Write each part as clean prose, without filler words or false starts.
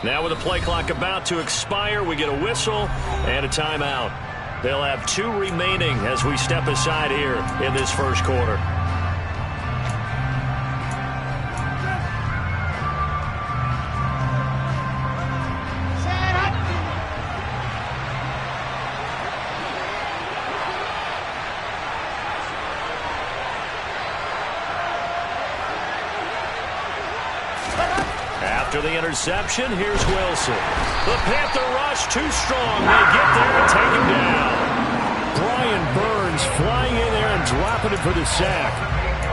Now with the play clock about to expire, we get a whistle and a timeout. They'll have 2 remaining as we step aside here in this first quarter. After the interception, here's Wilson. The Panther rush too strong. They get there and take him down. Brian Burns flying in there and dropping it for the sack.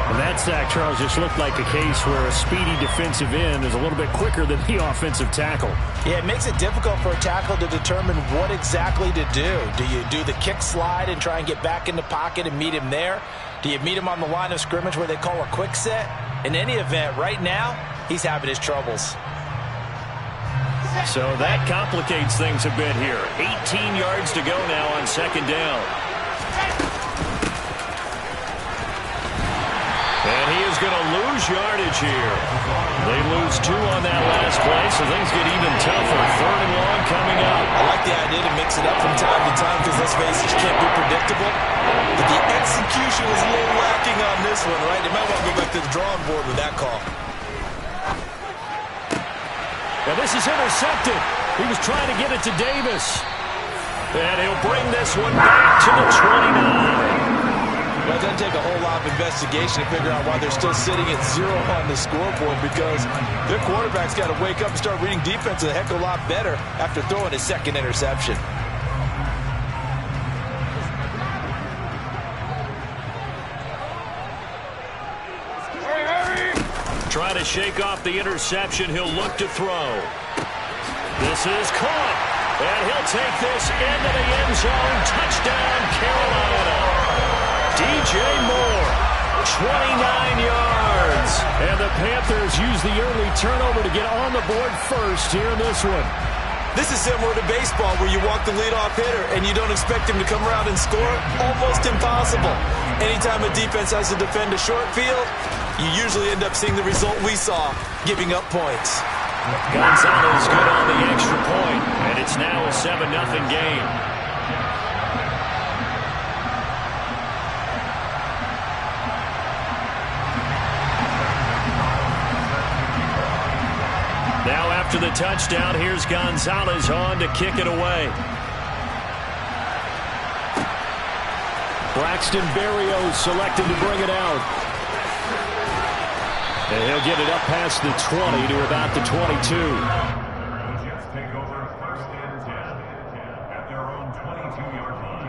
And that sack, Charles, just looked like a case where a speedy defensive end is a little bit quicker than the offensive tackle. Yeah, it makes it difficult for a tackle to determine what exactly to do. Do you do the kick slide and try and get back in the pocket and meet him there? Do you meet him on the line of scrimmage where they call a quick set? In any event, right now, he's having his troubles. So that complicates things a bit here. 18 yards to go now on second down. And he is going to lose yardage here. They lose 2 on that last play, so things get even tougher. 3rd and long coming up. I like the idea to mix it up from time to time because, let's face it, you can't be predictable. But the execution was a little lacking on this one, right? They might want to go back to the drawing board with that call. And this is intercepted. He was trying to get it to Davis. And he'll bring this one back to the 29. Well, it doesn't take a whole lot of investigation to figure out why they're still sitting at 0 on the scoreboard, because their quarterback's got to wake up and start reading defense a heck of a lot better after throwing his 2nd interception. Trying to shake off the interception. He'll look to throw. This is caught. And he'll take this into the end zone. Touchdown, Carolina. DJ Moore, 29 yards. And the Panthers use the early turnover to get on the board first here in this one. This is similar to baseball where you walk the leadoff hitter and you don't expect him to come around and score. Almost impossible. Anytime a defense has to defend a short field, you usually end up seeing the result we saw, giving up points. Gonzalez good on the extra point, and it's now a 7-0 game. Now after the touchdown, here's Gonzalez on to kick it away. Braxton Berrios selected to bring it out. And he'll get it up past the 20 to about the 22. Jets take over 1st and 10 at their own 22-yard line.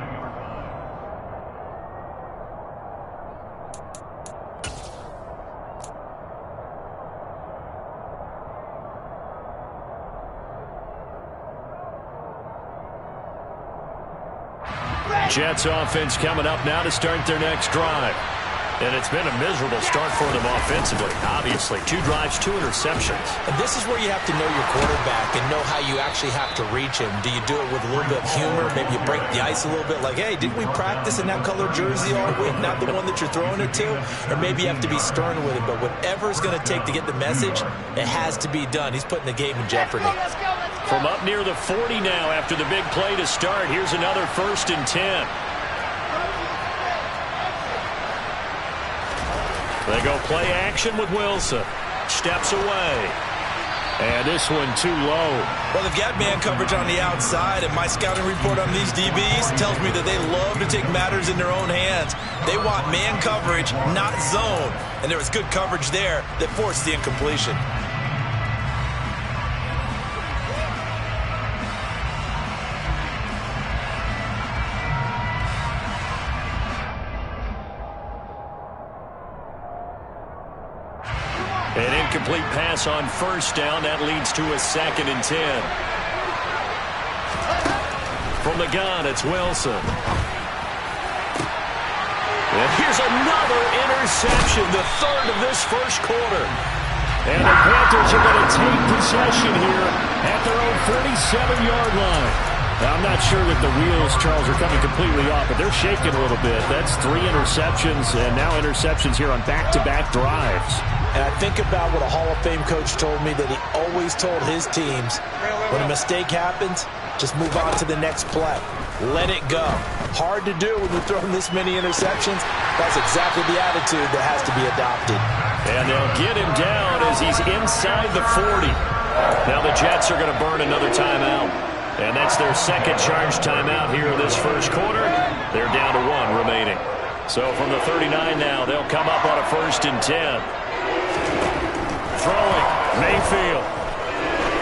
Jets offense coming up now to start their next drive. And it's been a miserable start for them offensively. Obviously, 2 drives, 2 interceptions. And this is where you have to know your quarterback and know how you actually have to reach him. Do you do it with a little bit of humor? Maybe you break the ice a little bit like, hey, didn't we practice in that color jersey all week, not the one that you're throwing it to? Or maybe you have to be stern with him. But whatever it's going to take to get the message, it has to be done. He's putting the game in jeopardy. From up near the 40 now after the big play to start, here's another 1st and 10. They go play action with Wilson. Steps away. And this one too low. Well, they've got man coverage on the outside, and my scouting report on these DBs tells me that they love to take matters in their own hands. They want man coverage, not zone. And there was good coverage there that forced the incompletion. An incomplete pass on 1st down. That leads to a 2nd and 10. From the gun, it's Wilson. And here's another interception, the 3rd of this first quarter. And the Panthers are going to take possession here at their own 47-yard line. I'm not sure that the wheels, Charles, are coming completely off, but they're shaking a little bit. That's 3 interceptions, and now interceptions here on back-to-back drives. And I think about what a Hall of Fame coach told me, that he always told his teams, when a mistake happens, just move on to the next play. Let it go. Hard to do when you're throwing this many interceptions. That's exactly the attitude that has to be adopted. And they'll get him down as he's inside the 40. Now the Jets are going to burn another timeout. And that's their second charge timeout here in this first quarter. They're down to 1 remaining. So from the 39 now, they'll come up on a 1st and 10. Throwing, Mayfield.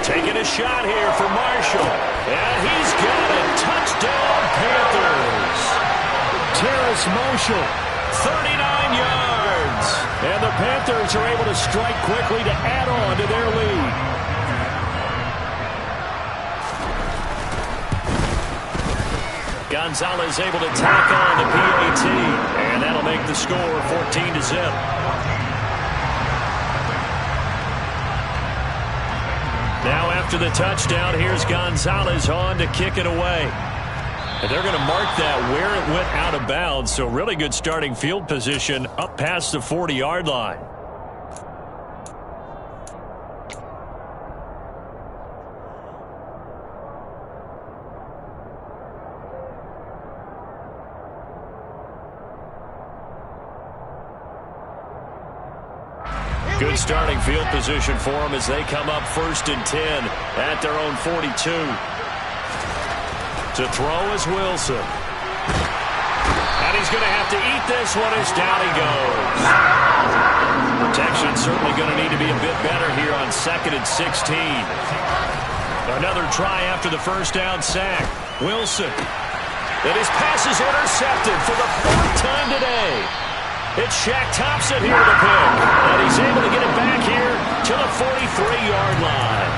Taking a shot here for Marshall. And he's got it. Touchdown, Panthers. Terrace Marshall. 39 yards. And the Panthers are able to strike quickly to add on to their lead. Gonzalez able to tack on the PAT. And that'll make the score 14-0. Now after the touchdown, here's Gonzalez on to kick it away. And they're going to mark that where it went out of bounds. So really good starting field position up past the 40-yard line. Good starting field position for them as they come up 1st and 10 at their own 42. To throw is Wilson. And he's going to have to eat this one as down he goes. Protection certainly going to need to be a bit better here on 2nd and 16. Another try after the first down sack. Wilson. And his pass is intercepted for the 4th time today. It's Shaq Thompson here to the pick. And he's able to get it back here to the 43-yard line.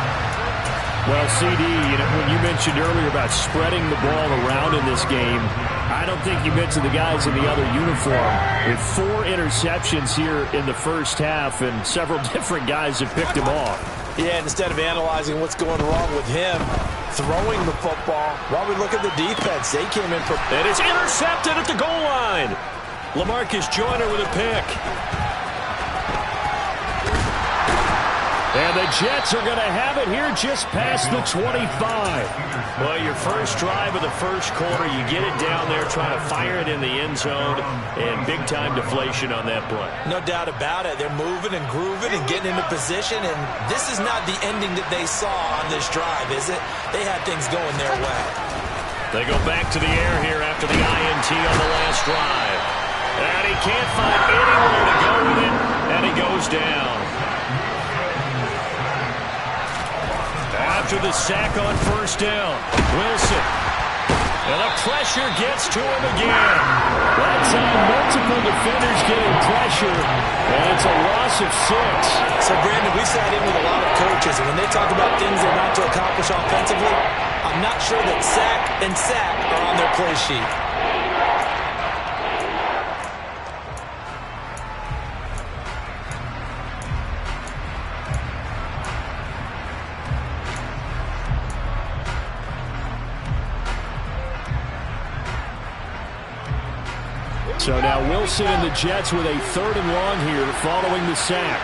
Well, CD, when you mentioned earlier about spreading the ball around in this game, I don't think you mentioned the guys in the other uniform. With 4 interceptions here in the first half, and several different guys have picked him off. Yeah, instead of analyzing what's going wrong with him, throwing the football, while we look at the defense, they came in. And it's intercepted at the goal line. LaMarcus Joyner with a pick. And the Jets are going to have it here just past the 25. Well, your first drive of the first quarter, you get it down there, trying to fire it in the end zone, and big-time deflation on that play. No doubt about it. They're moving and grooving and getting into position, and this is not the ending that they saw on this drive, is it? They had things going their way. They go back to the air here after the INT on the last drive. And he can't find anywhere to go with it, and he goes down. After the sack on first down, Wilson. And the pressure gets to him again. That's multiple defenders getting pressure, and it's a loss of 6. So, Brandon, we sat in with a lot of coaches, and when they talk about things they're not to accomplish offensively, I'm not sure that sack and sack are on their play sheet. So now Wilson and the Jets with a 3rd and long here following the sack.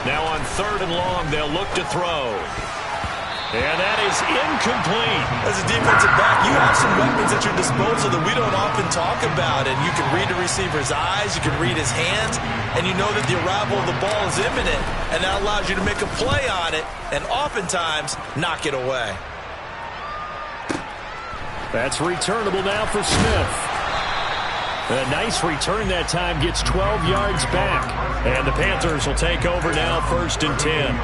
Now on 3rd and long, they'll look to throw. And that is incomplete. As a defensive back, you have some weapons at your disposal that we don't often talk about. And you can read the receiver's eyes, you can read his hands, and you know that the arrival of the ball is imminent. And that allows you to make a play on it and oftentimes knock it away. That's returnable now for Smith. A nice return that time, gets 12 yards back. And the Panthers will take over now, 1st and 10.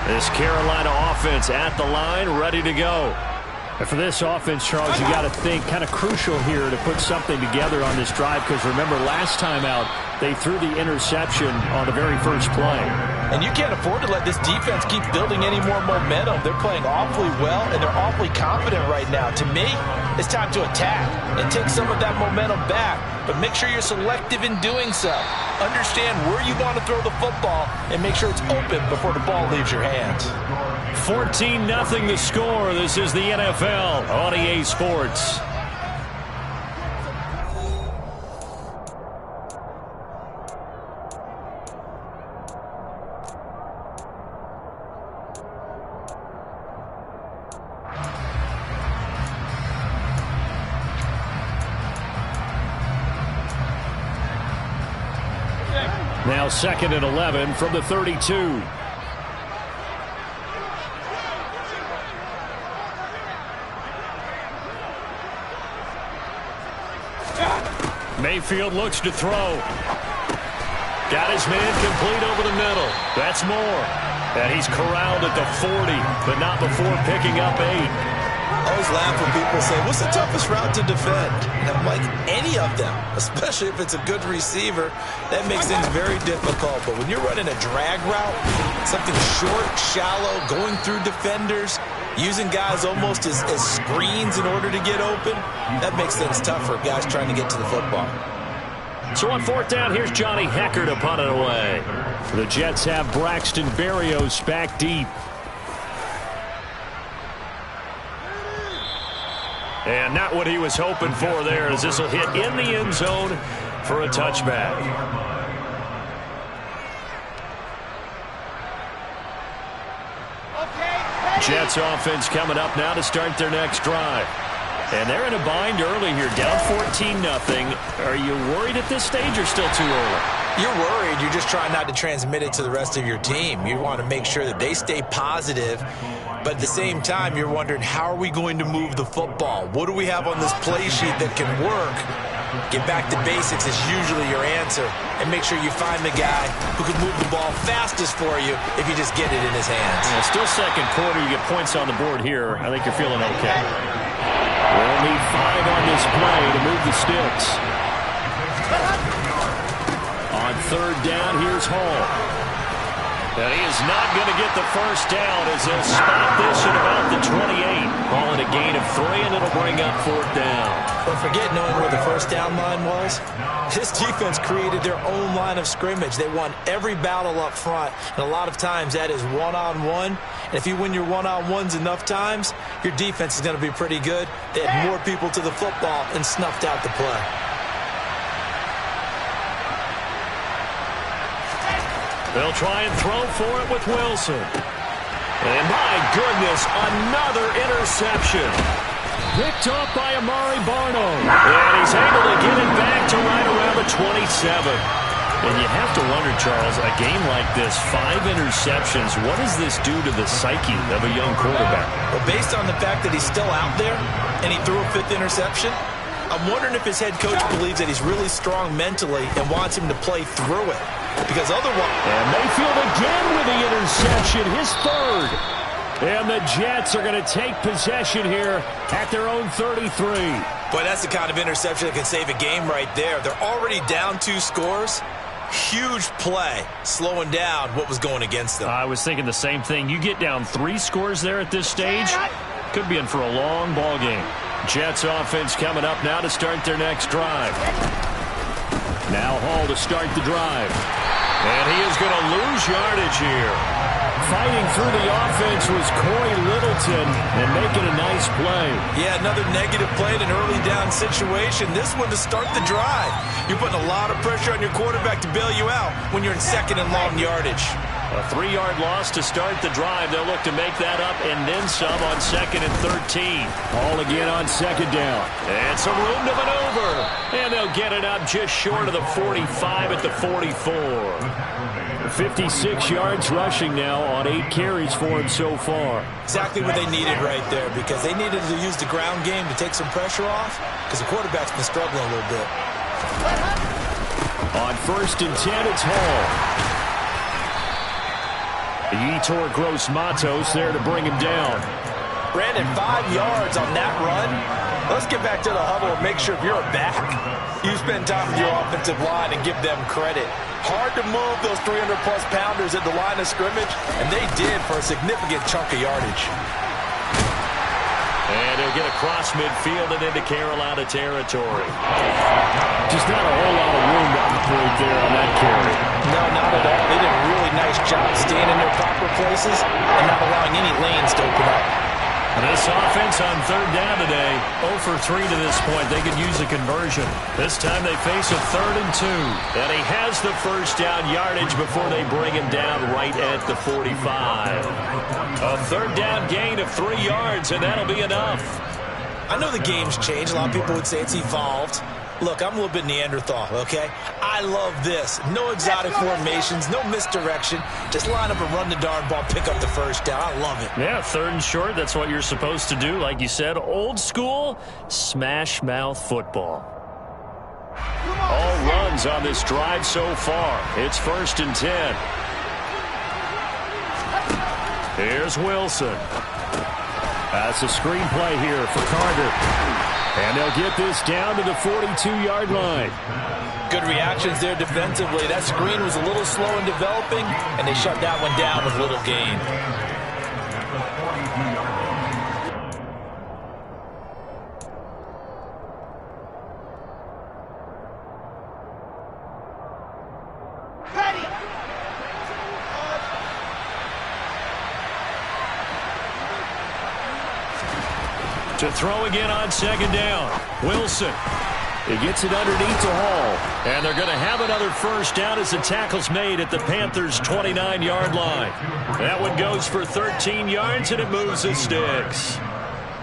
This Carolina offense at the line, ready to go. And for this offense, Charles, you got to think kind of crucial here to put something together on this drive, because remember last time out they threw the interception on the very first play. And you can't afford to let this defense keep building any more momentum. They're playing awfully well, and they're awfully confident right now. To me, it's time to attack and take some of that momentum back, but make sure you're selective in doing so. Understand where you want to throw the football and make sure it's open before the ball leaves your hands. 14-0 the score. This is the NFL on EA Sports. Now 2nd and 11 from the 32. Mayfield looks to throw. Got his man complete over the middle. That's more. And he's corralled at the 40, but not before picking up 8. I always laugh when people say, what's the toughest route to defend? And I'm like, any of them, especially if it's a good receiver. That makes things very difficult. But when you're running a drag route, something short, shallow, going through defenders, using guys almost as screens in order to get open, that makes things tough for guys trying to get to the football. So on 4th down, here's Johnny Hecker to punt it away. The Jets have Braxton Berrios back deep. And not what he was hoping for there, as this will hit in the end zone for a touchback. Jets offense coming up now to start their next drive. And they're in a bind early here, down 14-0. Are you worried at this stage or still too early? You're worried. You're just trying not to transmit it to the rest of your team. You want to make sure that they stay positive. But at the same time, you're wondering, how are we going to move the football? What do we have on this play sheet that can work? Get back to basics is usually your answer. And make sure you find the guy who can move the ball fastest for you if you just get it in his hands. Yeah, still second quarter. You get points on the board here. I think you're feeling okay. We'll need 5 on this play to move the sticks. On 3rd down, here's Hall. And he is not going to get the first down as they'll spot this at about the 28. Calling a gain of 3, and it'll bring up 4th down. But forget knowing where the first down line was. This defense created their own line of scrimmage. They won every battle up front, and a lot of times that is one-on-one. And if you win your one-on-ones enough times, your defense is going to be pretty good. They had more people to the football and snuffed out the play. They'll try and throw for it with Wilson. And my goodness, another interception. Picked off by Amari Barno. And he's able to get it back to right around the 27. And you have to wonder, Charles, a game like this, 5 interceptions, what does this do to the psyche of a young quarterback? Well, based on the fact that he's still out there and he threw a 5th interception, I'm wondering if his head coach believes that he's really strong mentally and wants him to play through it. Because otherwise... And Mayfield again with the interception, his 3rd. And the Jets are going to take possession here at their own 33. Boy, that's the kind of interception that can save a game right there. They're already down 2 scores. Huge play, slowing down what was going against them. I was thinking the same thing. You get down 3 scores there at this stage, could be in for a long ball game. Jets offense coming up now to start their next drive. Now Hall to start the drive. And he is going to lose yardage here. Fighting through the offense was Corey Littleton and making a nice play. Yeah, another negative play in an early down situation. This one to start the drive. You're putting a lot of pressure on your quarterback to bail you out when you're in 2nd and long yardage. A 3-yard loss to start the drive. They'll look to make that up and then some on 2nd and 13. All again on 2nd down. And some room to maneuver. And they'll get it up just short of the 45 at the 44. 56 yards rushing now on 8 carries for him so far. Exactly what they needed right there, because they needed to use the ground game to take some pressure off, because the quarterback's been struggling a little bit. On 1st and 10, it's Hall. Yetur Gross-Matos there to bring him down. Brandon, 5 yards on that run. Let's get back to the huddle and make sure if you're a back, you spend time with your offensive line and give them credit. Hard to move those 300-plus pounders at the line of scrimmage, and they did for a significant chunk of yardage. And he'll get across midfield and into Carolina territory. Just not a whole lot of room to operate there on that carry. No, not at all. They did a really nice job staying in their proper places and not allowing any lanes to open up. This offense on third down today, 0 for 3 to this point. They could use a conversion. This time they face a 3rd and 2. And he has the first down yardage before they bring him down right at the 45. A third down gain of 3 yards, and that'll be enough. I know the game's changed. A lot of people would say it's evolved. Look, I'm a little bit Neanderthal, okay? I love this. No exotic formations, no misdirection. Just line up and run the darn ball, pick up the first down. I love it. Yeah, 3rd and short, that's what you're supposed to do. Like you said, old school, smash mouth football. All runs on this drive so far. It's 1st and 10. Here's Wilson. That's a screenplay here for Carter. And they'll get this down to the 42-yard line. Good reactions there defensively. That screen was a little slow in developing, and they shut that one down with little gain. To throw again on 2nd down. Wilson. He gets it underneath to Hall. And they're going to have another first down as the tackle's made at the Panthers' 29-yard line. That one goes for 13 yards, and it moves the sticks.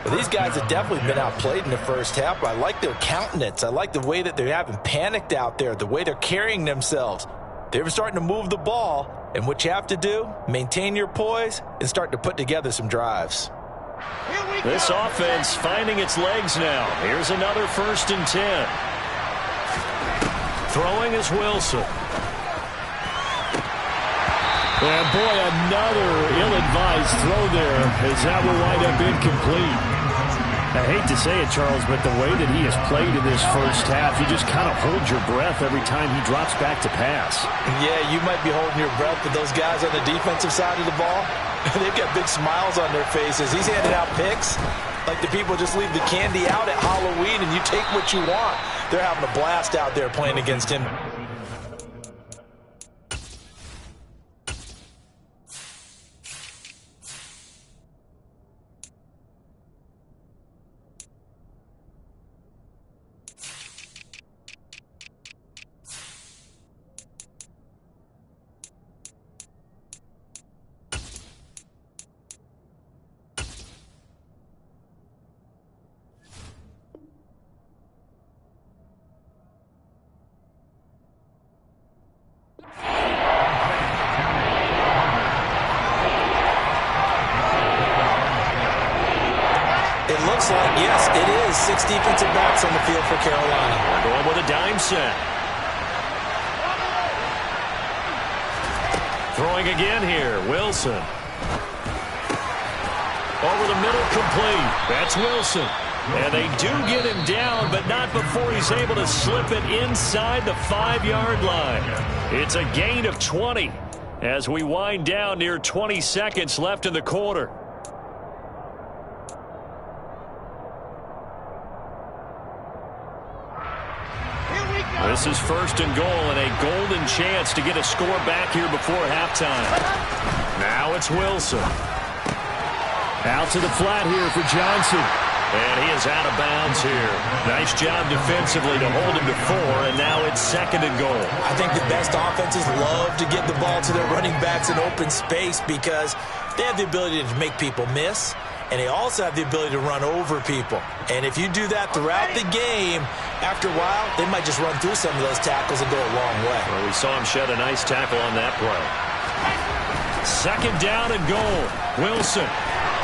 Well, these guys have definitely been outplayed in the first half. I like their countenance. I like the way that they haven't panicked out there, the way they're carrying themselves. They're starting to move the ball, and what you have to do, maintain your poise and start to put together some drives. This offense finding its legs now. Here's another 1st and 10. Throwing is Wilson. And boy, another ill-advised throw there as that will wind up incomplete. I hate to say it, Charles, but the way that he has played in this first half, you just kind of hold your breath every time he drops back to pass. Yeah, you might be holding your breath, but those guys on the defensive side of the ball, they've got big smiles on their faces. He's handing out picks like the people just leave the candy out at Halloween and you take what you want. They're having a blast out there playing against him. Looks like, yes, it is 6 defensive backs on the field for Carolina. They're going with a dime set. Throwing again here, Wilson. Over the middle, complete. That's Wilson. And they do get him down, but not before he's able to slip it inside the 5-yard line. It's a gain of 20 as we wind down near 20 seconds left in the quarter. This is 1st and goal and a golden chance to get a score back here before halftime. Now it's Wilson. Out to the flat here for Johnson. And he is out of bounds here. Nice job defensively to hold him to 4, and now it's 2nd and goal. I think the best offenses love to get the ball to their running backs in open space because they have the ability to make people miss, and they also have the ability to run over people. And if you do that throughout the game, after a while, they might just run through some of those tackles and go a long way. Well, we saw him shed a nice tackle on that play. 2nd down and goal. Wilson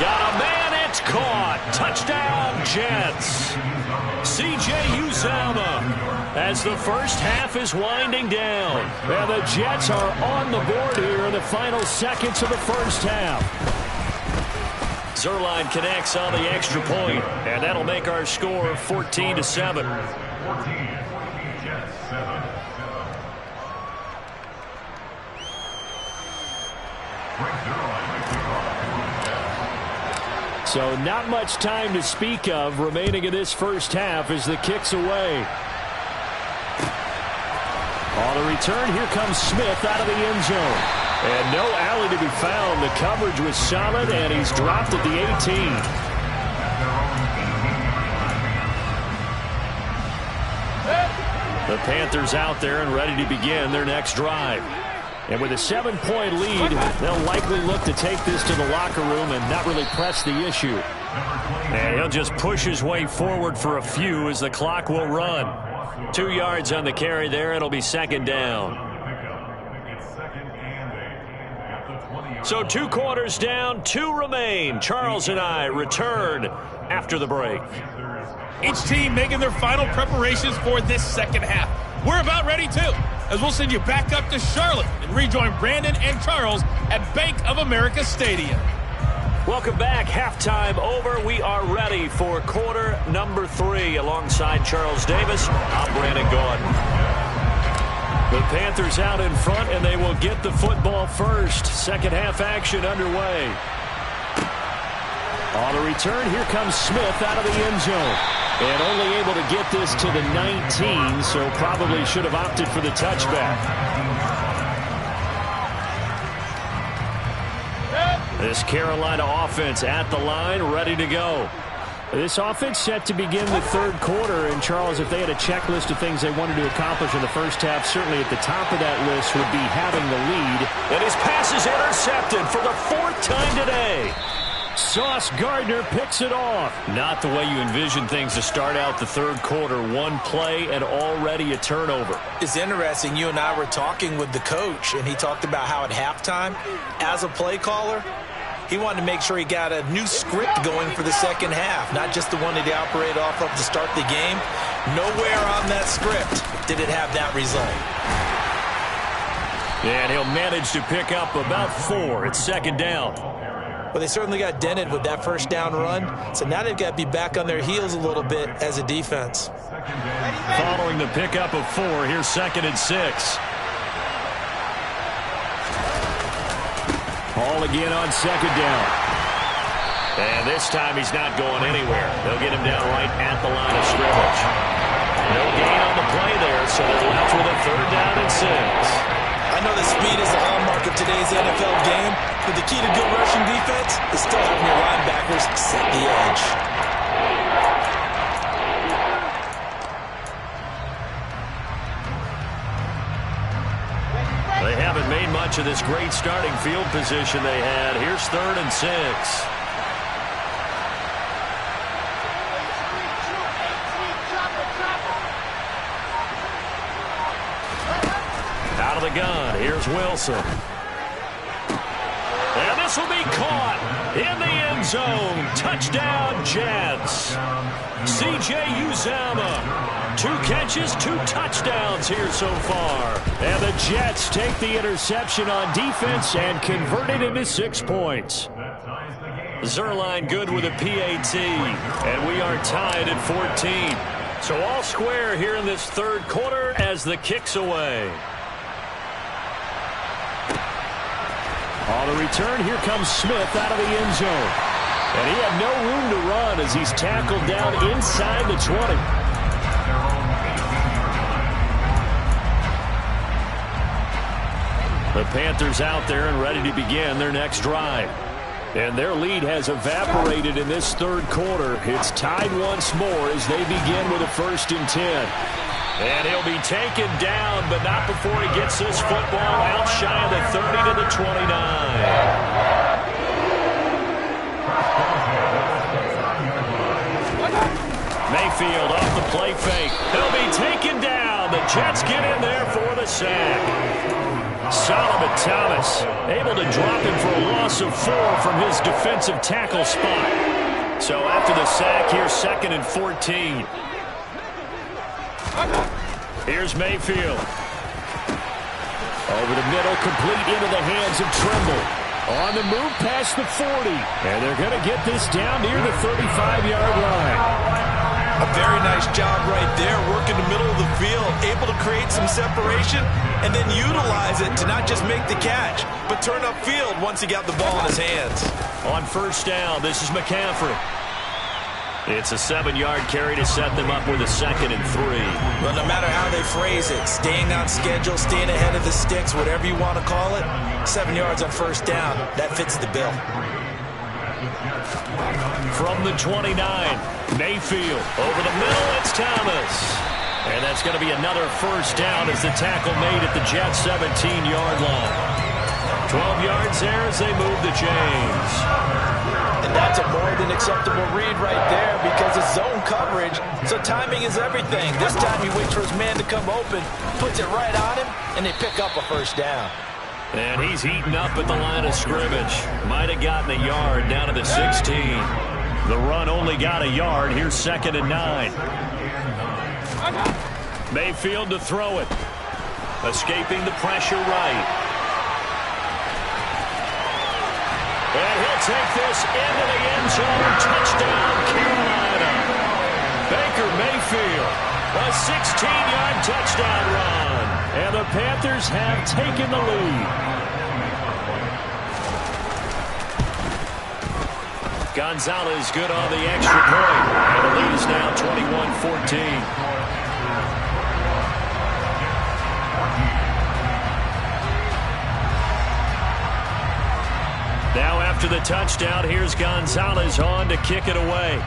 got a man. It's caught. Touchdown, Jets. C.J. Uzomah as the first half is winding down. And the Jets are on the board here in the final seconds of the first half. Zerline connects on the extra point, and that'll make our score 14-7. 14, Jets 7. So not much time to speak of remaining in this first half as the kick's away. On the return, here comes Smith out of the end zone. And no alley to be found. The coverage was solid, and he's dropped at the 18. The Panthers out there and ready to begin their next drive. And with a 7-point lead, they'll likely look to take this to the locker room and not really press the issue. And he'll just push his way forward for a few as the clock will run. 2 yards on the carry there. It'll be second down. So 2 quarters down, 2 remain. Charles and I return after the break. Each team making their final preparations for this second half. We're about ready too, as we'll send you back up to Charlotte and rejoin Brandon and Charles at Bank of America Stadium. Welcome back. Halftime over. We are ready for quarter number 3. Alongside Charles Davis, I'm Brandon Gaudin. The Panthers out in front, and they will get the football first. Second half action underway. On the return, here comes Smith out of the end zone. And only able to get this to the 19, so probably should have opted for the touchback. This Carolina offense at the line, ready to go. This offense set to begin the third quarter. And, Charles, if they had a checklist of things they wanted to accomplish in the first half, certainly at the top of that list would be having the lead. And his pass is intercepted for the 4th time today. Sauce Gardner picks it off. Not the way you envision things to start out the third quarter. 1 play and already a turnover. It's interesting. You and I were talking with the coach, and he talked about how at halftime, as a play caller, he wanted to make sure he got a new script going for the second half, not just the one that he operated off of to start the game. Nowhere on that script did it have that result. And he'll manage to pick up about 4. It's second down. Well, they certainly got dented with that first down run, so now they've got to be back on their heels a little bit as a defense. Following the pickup of 4, here's 2nd and 6. Ball again on second down. And this time he's not going anywhere. They'll get him down right at the line of scrimmage. No gain on the play there, so they're left with a 3rd down and 6. I know that speed is the hallmark of today's NFL game, but the key to good rushing defense is still having your linebackers set the edge. They haven't made much of this great starting field position they had. Here's 3rd and 6. Out of the gun, here's Wilson. And this will be caught in the end zone. Touchdown, Jets. C.J. Uzomah, 2 catches, 2 touchdowns here so far. And the Jets take the interception on defense and convert it into 6 points. Zerline good with a PAT, and we are tied at 14. So all square here in this third quarter as the kick's away. On the return, here comes Smith out of the end zone. And he had no room to run as he's tackled down inside the 20. The Panthers out there and ready to begin their next drive. And their lead has evaporated in this third quarter. It's tied once more as they begin with a 1st and 10. And he'll be taken down, but not before he gets this football out shy of the 30 to the 29. Mayfield off the play fake. He'll be taken down. The Jets get in there for the sack. Solomon Thomas able to drop him for a loss of 4 from his defensive tackle spot. So after the sack, here's 2nd and 14. Here's Mayfield. Over the middle, complete into the hands of Trimble. On the move past the 40. And they're going to get this down near the 35-yard line. A very nice job right there, working the middle of the field, able to create some separation, and then utilize it to not just make the catch, but turn upfield once he got the ball in his hands. On first down, this is McCaffrey. It's a 7-yard carry to set them up with a 2nd and 3. Well, no matter how they phrase it, staying on schedule, staying ahead of the sticks, whatever you want to call it, 7 yards on first down, that fits the bill. From the 29, Mayfield. Over the middle, it's Thomas. And that's going to be another first down as the tackle made at the Jets' 17-yard line. 12 yards there as they move the chains. And that's a more than acceptable read right there because it's zone coverage, so timing is everything. This time he waits for his man to come open, puts it right on him, and they pick up a first down. And he's heating up at the line of scrimmage. Might have gotten a yard down to the 16. The run only got a yard. Here's 2nd and 9. Mayfield to throw it. Escaping the pressure right. And he'll take this into the end zone. Touchdown, Carolina. Baker Mayfield. A 16-yard touchdown run. And the Panthers have taken the lead. Gonzalez good on the extra point. And the lead is now 21-14. Now after the touchdown, here's Gonzalez on to kick it away.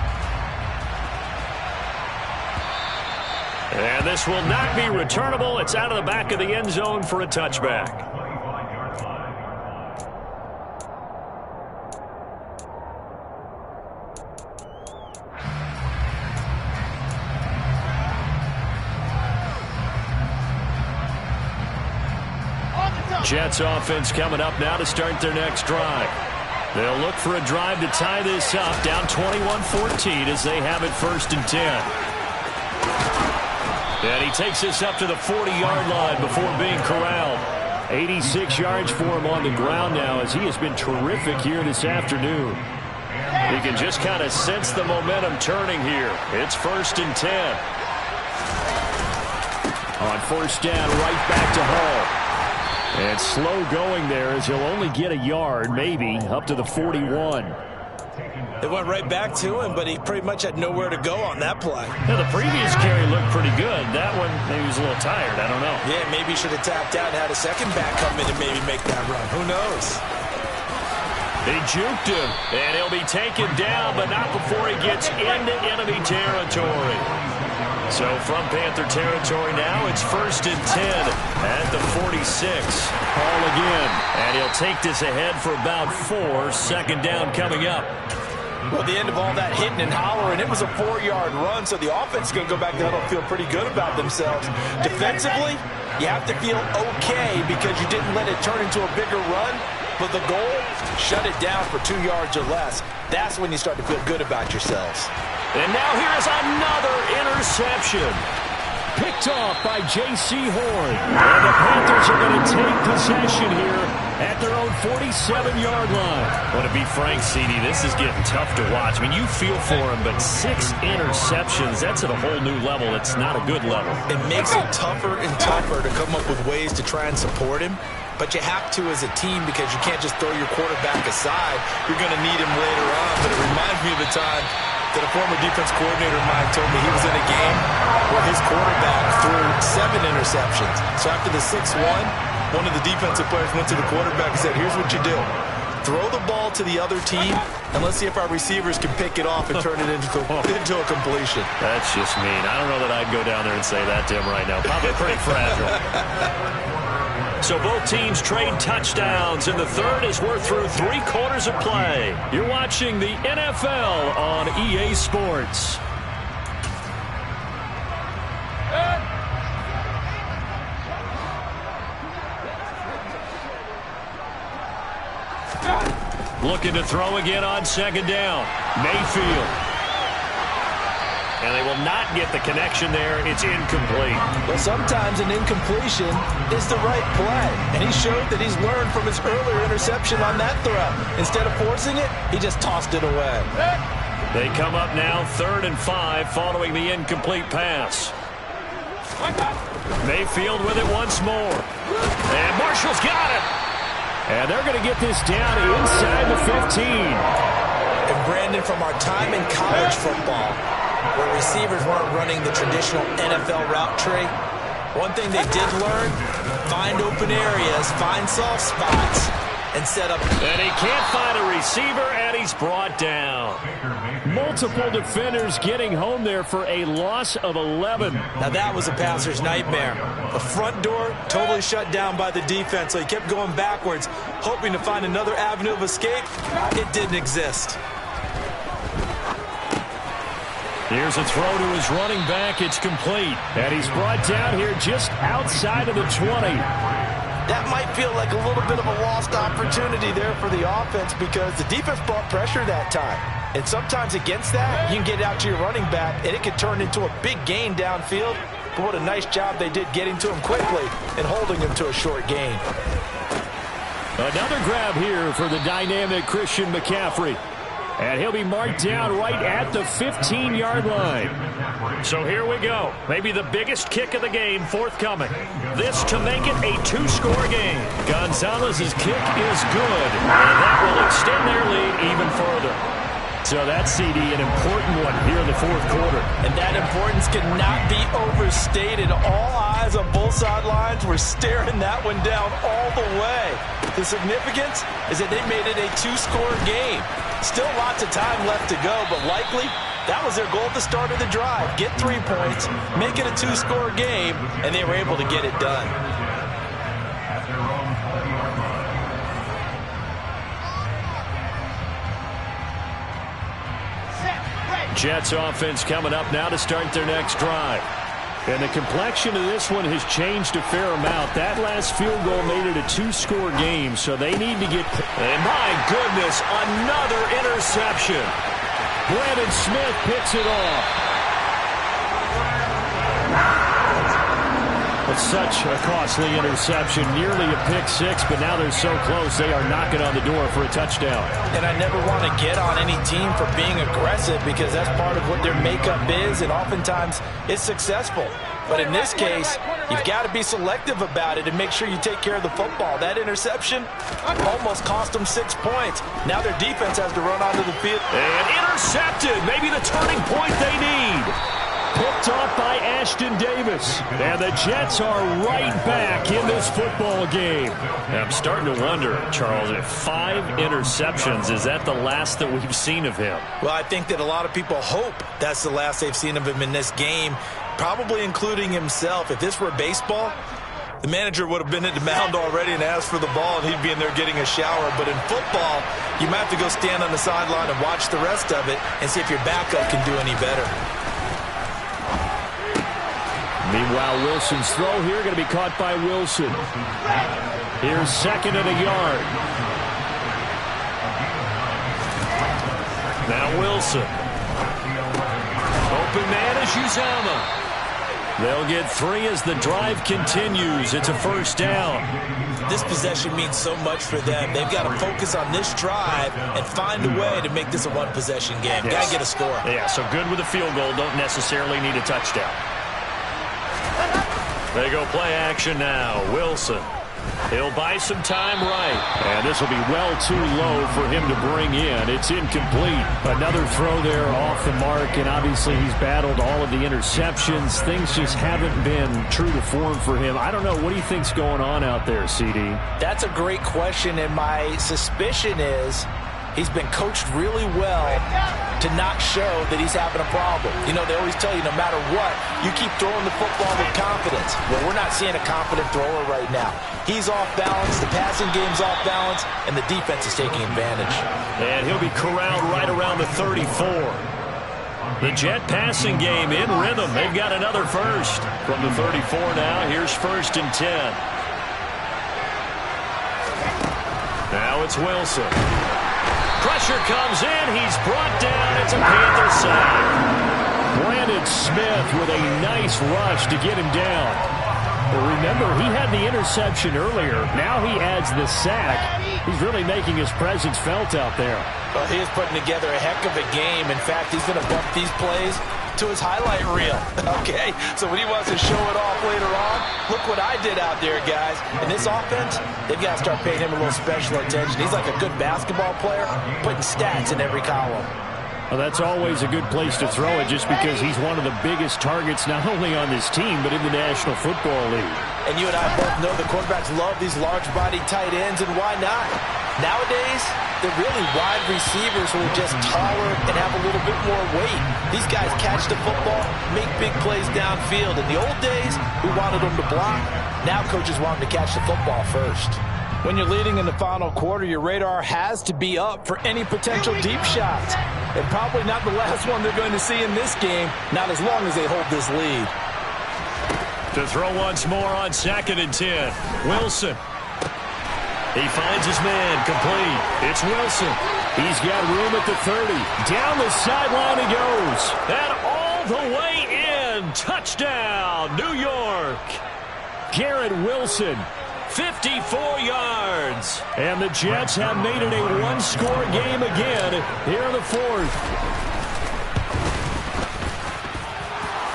And this will not be returnable. It's out of the back of the end zone for a touchback. Jets offense coming up now to start their next drive. They'll look for a drive to tie this up, down 21-14 as they have it 1st and 10. And he takes this up to the 40-yard line before being corralled. 86 yards for him on the ground now as he has been terrific here this afternoon. He can just kind of sense the momentum turning here. It's 1st and 10. On first down, right back to Hall. And slow going there as he'll only get a yard, maybe, up to the 41. It went right back to him, but he pretty much had nowhere to go on that play. Yeah, the previous carry looked pretty good. That one, maybe he was a little tired. I don't know. Yeah, maybe he should have tapped out and had a second back come in and maybe make that run. Who knows? They juked him, and he'll be taken down, but not before he gets into enemy territory. So from Panther territory now, it's 1st and 10 at the 46. Hall again. And he'll take this ahead for about 4. 2nd down coming up. Well, at the end of all that hitting and hollering, it was a 4-yard run, so the offense is going to go back to huddle and feel pretty good about themselves. Defensively, you have to feel okay because you didn't let it turn into a bigger run, but the goal, shut it down for 2 yards or less. That's when you start to feel good about yourselves. And now here's another interception. Picked off by J.C. Horn. And the Panthers are going to take possession here at their own 47-yard line. Well, to be frank, CD, this is getting tough to watch. I mean, you feel for him, but 6 interceptions, that's at a whole new level. It's not a good level. It makes it tougher and tougher to come up with ways to try and support him. But you have to as a team because you can't just throw your quarterback aside. You're going to need him later on. But it reminds me of the time that a former defense coordinator of mine told me he was in a game where his quarterback threw 7 interceptions. So after the 6-1, one of the defensive players went to the quarterback and said, here's what you do. Throw the ball to the other team, and let's see if our receivers can pick it off and turn it into a completion. That's just mean. I don't know that I'd go down there and say that to him right now. Probably pretty fragile. So both teams trade touchdowns in the third as we're through 3 quarters of play. You're watching the NFL on EA Sports. Looking to throw again on 2nd down. Mayfield. and they will not get the connection there. It's incomplete. Well, sometimes an incompletion is the right play, and he showed that he's learned from his earlier interception on that throw. Instead of forcing it, he just tossed it away. They come up now 3rd and 5 following the incomplete pass. Mayfield with it once more. And Marshall's got it. And they're going to get this down inside the 15. And Brandon, from our time in college football, where receivers weren't running the traditional NFL route tree, one thing they did learn, find open areas, find soft spots, and set up. And he can't find a receiver, and he's brought down. Multiple defenders getting home there for a loss of 11. Now that was a passer's nightmare. The front door totally shut down by the defense, so he kept going backwards, hoping to find another avenue of escape. It didn't exist. Here's a throw to his running back. It's complete. And he's brought down here just outside of the 20. That might feel like a little bit of a lost opportunity there for the offense because the defense brought pressure that time. And sometimes against that, you can get out to your running back, and it can turn into a big gain downfield. But what a nice job they did getting to him quickly and holding him to a short gain. Another grab here for the dynamic Christian McCaffrey. And he'll be marked down right at the 15-yard line. So here we go. Maybe the biggest kick of the game forthcoming. This to make it a 2-score game. Gonzalez's kick is good. And that will extend their lead even further. So that's, CD, an important one here in the 4th quarter. And that importance cannot be overstated. All eyes on both sidelines were staring that one down all the way. The significance is that they made it a 2-score game. Still lots of time left to go, but likely that was their goal at the start of the drive. Get 3 points, make it a 2-score game, and they were able to get it done. Jets offense coming up now to start their next drive. And the complexion of this one has changed a fair amount. That last field goal made it a 2-score game, so they need to get... And my goodness, another interception. Brandon Smith picks it off. It's such a costly interception, nearly a pick six, but now they're so close they are knocking on the door for a touchdown. And I never want to get on any team for being aggressive because that's part of what their makeup is, and oftentimes it's successful. But in this case, you've got to be selective about it and make sure you take care of the football. That interception almost cost them 6 points. Now their defense has to run onto the field. And intercepted, maybe the turning point they need. Picked off by Ashton Davis. And the Jets are right back in this football game. I'm starting to wonder, Charles, if 5 interceptions, is that the last that we've seen of him? Well, I think that a lot of people hope that's the last they've seen of him in this game, probably including himself. If this were baseball, the manager would have been at the mound already and asked for the ball, and he'd be in there getting a shower. But in football, you might have to go stand on the sideline and watch the rest of it and see if your backup can do any better. Meanwhile, Wilson's throw here going to be caught by Wilson. Here's 2nd and a yard. Now Wilson. Open man is Uzama. They'll get 3 as the drive continues. It's a 1st down. This possession means so much for them. They've got to focus on this drive and find a way to make this a 1-possession game. Yes. Got to get a score. Yeah, so good with a field goal. Don't necessarily need a touchdown. They go play action now. Wilson. He'll buy some time right. And this will be well too low for him to bring in. It's incomplete. Another throw there off the mark, and obviously he's battled all of the interceptions. Things just haven't been true to form for him. I don't know. What do you think's going on out there, CD? That's a great question, and my suspicion is he's been coached really well to not show that he's having a problem. You know, they always tell you no matter what, you keep throwing the football with confidence. Well, we're not seeing a confident thrower right now. He's off balance, the passing game's off balance, and the defense is taking advantage. And he'll be corralled right around the 34. The Jet passing game in rhythm. They've got another first. From the 34 now, here's 1st and 10. Now it's Wilson. Pressure comes in. He's brought down. It's a Panther sack. Brandon Smith with a nice rush to get him down. Well, remember, he had the interception earlier. Now he adds the sack. He's really making his presence felt out there. Well, he is putting together a heck of a game. In fact, he's going to bump these plays to his highlight reel. Okay, so when he wants to show it off later on, look what I did out there, guys. In this offense, they've got to start paying him a little special attention. He's like a good basketball player, putting stats in every column. Well, that's always a good place to throw it just because he's one of the biggest targets not only on this team but in the National Football League. And you and I both know the quarterbacks love these large-body tight ends, and why not? Nowadays, they're really wide receivers who are just taller and have a little bit more weight. These guys catch the football, make big plays downfield. In the old days, we wanted them to block. Now coaches want them to catch the football first. When you're leading in the final quarter, your radar has to be up for any potential deep shots. And probably not the last one they're going to see in this game, not as long as they hold this lead. To throw once more on 2nd and 10. Wilson. He finds his man complete. It's Wilson. He's got room at the 30. Down the sideline he goes. And all the way in. Touchdown, New York. Garrett Wilson. 54 yards. And the Jets have made it a one-score game again here in the 4th.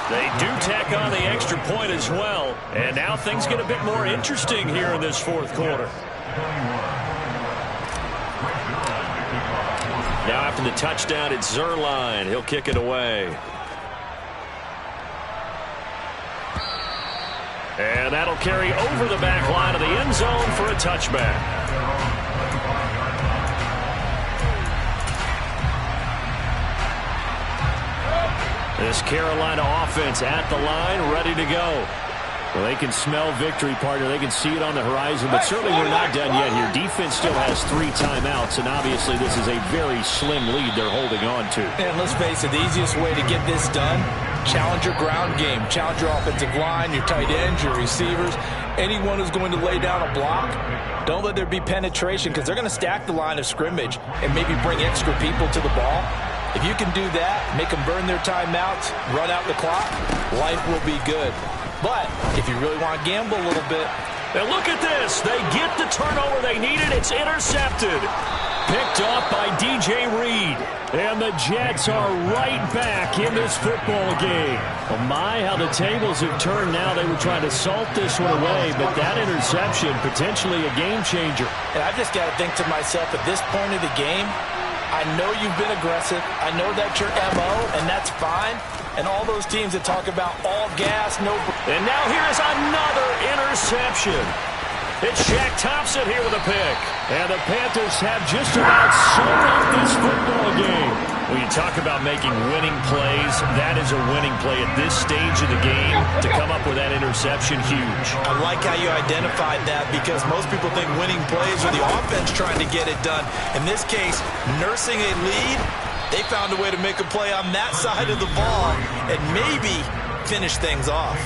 They do tack on the extra point as well. And now things get a bit more interesting here in this 4th quarter. Now after the touchdown, it's Zuerlein. He'll kick it away. And that'll carry over the back line of the end zone for a touchback. This Carolina offense at the line, ready to go. Well, they can smell victory, partner. They can see it on the horizon, but certainly we're not done yet here. Defense still has 3 timeouts, and obviously this is a very slim lead they're holding on to. And let's face it, the easiest way to get this done, challenge your ground game. Challenge your offensive line, your tight ends, your receivers, anyone who's going to lay down a block. Don't let there be penetration because they're going to stack the line of scrimmage and maybe bring extra people to the ball. If you can do that, make them burn their timeouts, run out the clock, life will be good. But if you really want to gamble a little bit. And look at this. They get the turnover they needed. It's intercepted. Picked off by DJ Reed. And the Jets are right back in this football game. Oh my, how the tables have turned now. They were trying to salt this one away, but that interception, potentially a game changer. And I've just got to think to myself, at this point of the game, I know you've been aggressive. I know that's your MO, and that's fine. And all those teams that talk about all gas, no... And now here's another interception. It's Shaq Thompson here with a pick. And the Panthers have just about sewn up this football game. When you talk about making winning plays, that is a winning play at this stage of the game. To come up with that interception, huge. I like how you identified that because most people think winning plays are the offense trying to get it done. In this case, nursing a lead, they found a way to make a play on that side of the ball and maybe finish things off.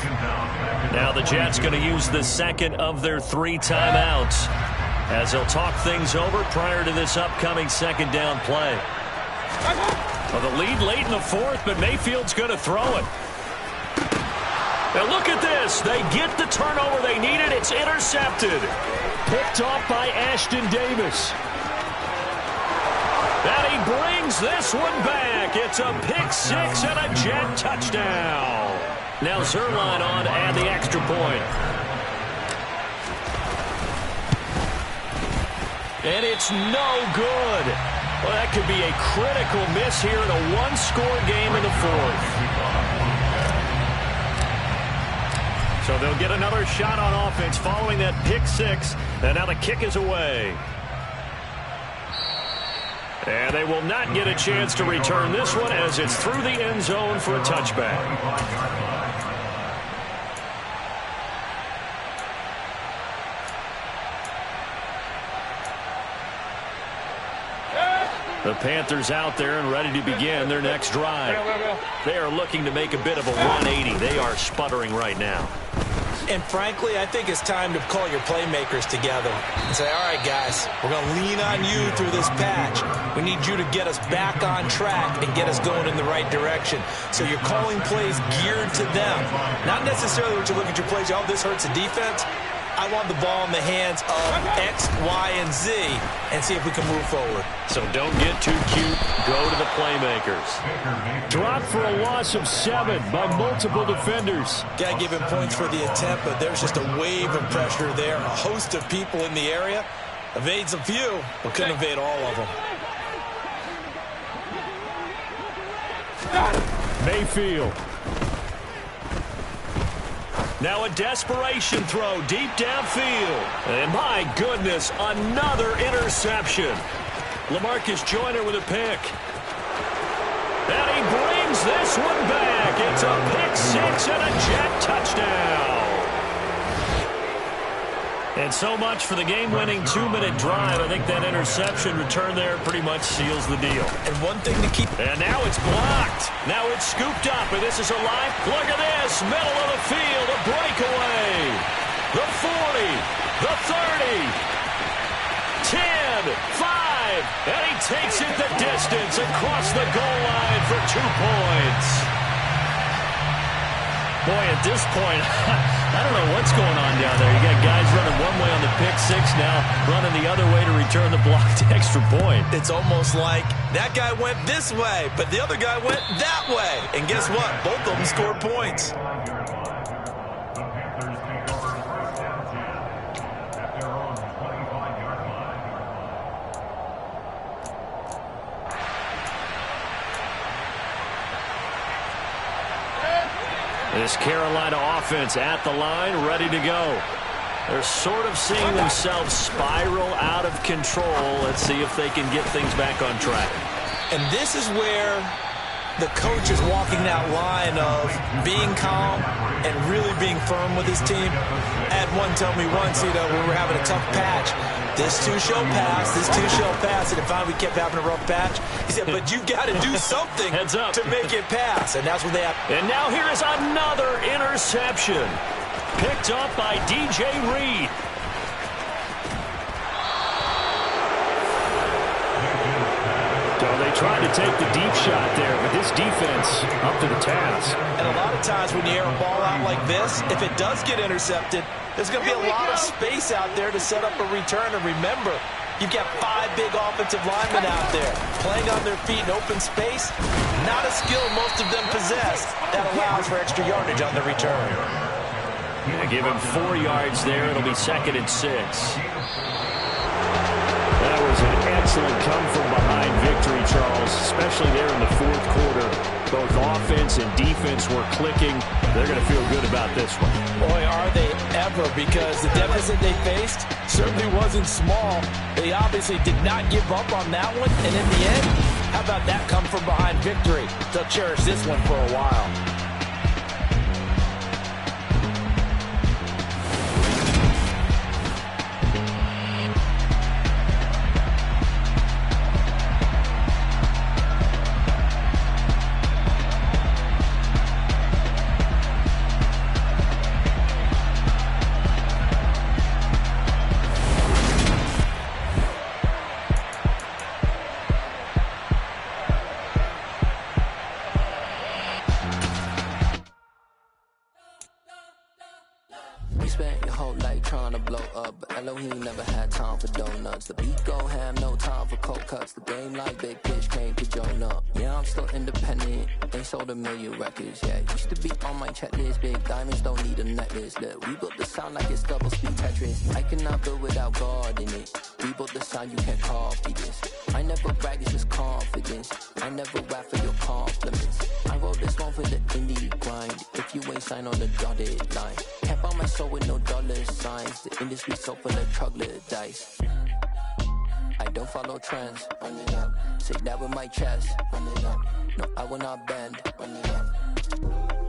Now the Jets going to use the second of their 3 timeouts as they'll talk things over prior to this upcoming 2nd down play. Well, the lead late in the 4th, but Mayfield's going to throw it. Now look at this. They get the turnover they needed. It's intercepted. Picked off by Ashton Davis. And he brings this one back. It's a pick-6 and a Jet touchdown. Now Zuerlein on to add the extra point. And it's no good. Well, that could be a critical miss here in a one-score game in the 4th. So they'll get another shot on offense following that pick-6. And now the kick is away. And they will not get a chance to return this one as it's through the end zone for a touchback. The Panthers out there and ready to begin their next drive. They are looking to make a bit of a 180. They are sputtering right now. And frankly, I think it's time to call your playmakers together and say, all right, guys, we're going to lean on you through this patch. We need you to get us back on track and get us going in the right direction. So you're calling plays geared to them. Not necessarily what you look at your plays, oh, this hurts the defense. I want the ball in the hands of X, Y, and Z and see if we can move forward. So don't get too cute. Go to the playmakers. Dropped for a loss of 7 by multiple defenders. Got to give him points for the attempt, but there's just a wave of pressure there. A host of people in the area. Evades a few, but couldn't evade all of them. Mayfield. Now a desperation throw deep downfield. And my goodness, another interception. LaMarcus Joyner with a pick. And he brings this one back. It's a pick 6 and a Jet touchdown. And so much for the game-winning 2-minute drive. I think that interception return there pretty much seals the deal. And one thing to keep... And now it's blocked. Now it's scooped up, and this is a live. Look at this. Middle of the field, a breakaway. The 40, the 30, 10, 5, and he takes it the distance across the goal line for 2 points. Boy, at this point, I don't know what's going on down there. You got guys running one way on the pick 6 now, running the other way to return the blocked extra point. It's almost like that guy went this way, but the other guy went that way. And guess what? Both of them scored points. This Carolina offense at the line, ready to go. They're sort of seeing themselves spiral out of control. Let's see if they can get things back on track. And this is where the coach is walking that line of being calm and really being firm with his team. I had one tell me once, when we were having a tough patch, this too shall pass, this too shall pass, and if we kept having a rough patch, he said, but you got to do something Heads up. to make it pass, and that's what they have. And now here is another interception. Picked up by DJ Reed. So they tried to take the deep shot there, but this defense up to the task. And a lot of times when you air a ball out like this, if it does get intercepted, there's going to be a lot of space out there to set up a return. And remember, you've got 5 big offensive linemen out there playing on their feet in open space. Not a skill most of them possess that allows for extra yardage on the return. Yeah, give him 4 yards there. It'll be 2nd and 6. That was an excellent come-from-behind victory, Charles, especially there in the 4th quarter. Both offense and defense were clicking. They're going to feel good about this one. Boy, are they ever, because the deficit they faced certainly wasn't small. They obviously did not give up on that one, and in the end, how about that come-from-behind victory? They'll cherish this one for a while. The beat go ham, no time for cold cuts. The game like big pitch came to join up. Yeah, I'm still independent. Ain't sold a million records, yeah. Used to be on my checklist. Big diamonds don't need a necklace. Look, we built the sound like it's double speed Tetris. I cannot build without God in it. We built the sound, you can't copy this. I never brag, it's just confidence. I never rap for your compliments. I wrote this one for the indie grind. If you ain't signed on the dotted line, can't buy my soul with no dollar signs. The industry so full of troglodytes. I don't follow trends. Run it up. Say that with my chest. Run it up. No, I will not bend. Run it up.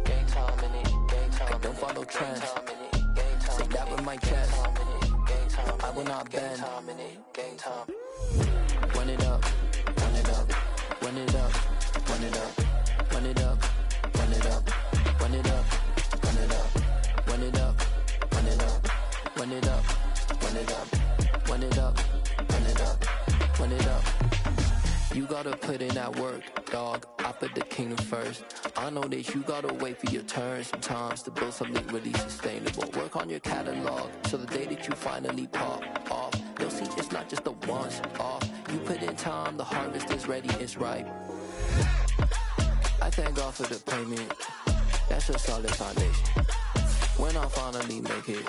Gang time in it. Gang time. I don't follow trends. Say that with my chest. I will not bend. Gang time. Run it up. Run it up. Run it up. Run it up. Run it up. Run it up. Run it up. Run it up. Run it up. it up, run it up, run it up. You gotta put in that work, dog. I put the kingdom first. I know that you gotta wait for your turn sometimes to build something really sustainable. Work on your catalog, so the day that you finally pop off, you'll see it's not just a once off. You put in time, the harvest is ready, it's ripe. I thank God for the payment. That's a solid foundation. When I finally make it,